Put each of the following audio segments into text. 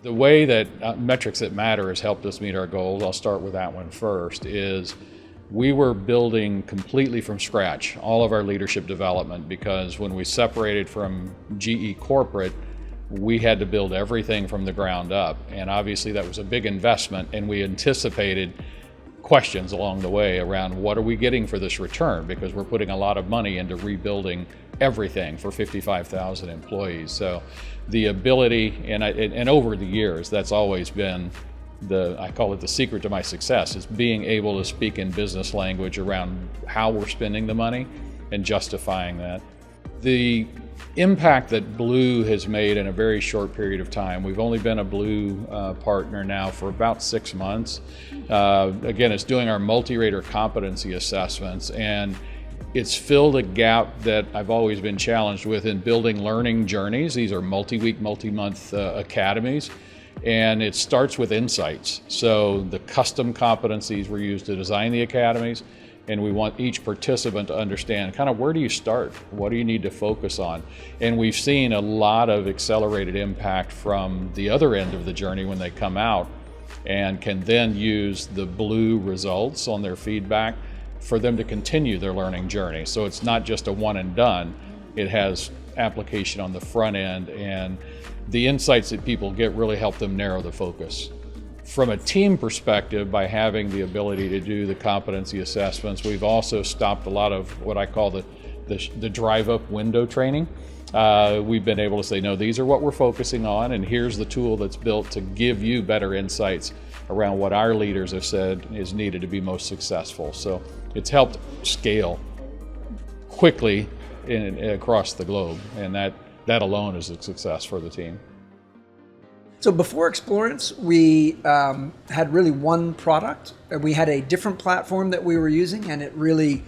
The way that Metrics That Matter has helped us meet our goals, I'll start with that one first, is we were building completely from scratch all of our leadership development, because when we separated from GE Corporate, we had to build everything from the ground up. And obviously that was a big investment, and we anticipated questions along the way around what are we getting for this return, because we're putting a lot of money into rebuilding everything for 55,000 employees. So the ability, and over the years, that's always been I call it the secret to my success, is being able to speak in business language around how we're spending the money and justifying that. The impact that Blue has made in a very short period of time, we've only been a Blue partner now for about 6 months. Again, it's doing our multi-rater competency assessments, and it's filled a gap that I've always been challenged with in building learning journeys. These are multi-week, multi-month academies, and it starts with insights. So the custom competencies were used to design the academies, and we want each participant to understand kind of where do you start, what do you need to focus on. And we've seen a lot of accelerated impact from the other end of the journey when they come out, and can then use the Blue results on their feedback for them to continue their learning journey. So it's not just a one and done, it has application on the front end, and the insights that people get really help them narrow the focus. From a team perspective, by having the ability to do the competency assessments, we've also stopped a lot of what I call the drive-up window training. We've been able to say, no, these are what we're focusing on, and here's the tool that's built to give you better insights around what our leaders have said is needed to be most successful. So it's helped scale quickly across the globe, and that alone is a success for the team. So before Explorance, we had really one product. We had a different platform that we were using, and it really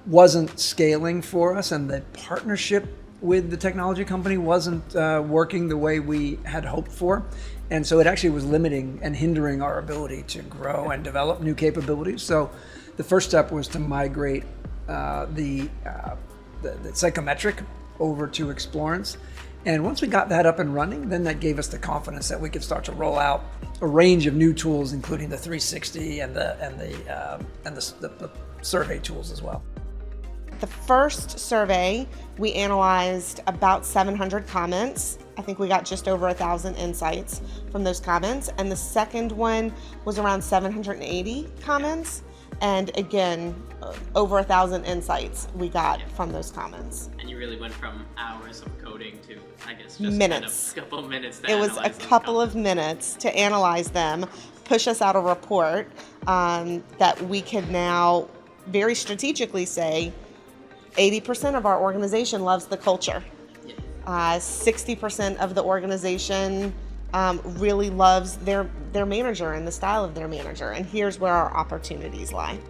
wasn't scaling for us, and the partnership with the technology company wasn't working the way we had hoped for. And so it actually was limiting and hindering our ability to grow and develop new capabilities. So the first step was to migrate the psychometric over to Explorance. And once we got that up and running, then that gave us the confidence that we could start to roll out a range of new tools, including the 360 and the survey tools as well. The first survey, we analyzed about 700 comments. I think we got just over 1,000 insights from those comments. And the second one was around 780 comments. And again, over 1,000 insights we got from those comments. And you really went from hours of coding to, I guess, just minutes. Kind of a couple of minutes to It was a couple of minutes to analyze them, push us out a report that we could now very strategically say 80% of our organization loves the culture. 60% of the organization really loves their manager and the style of their manager, and here's where our opportunities lie.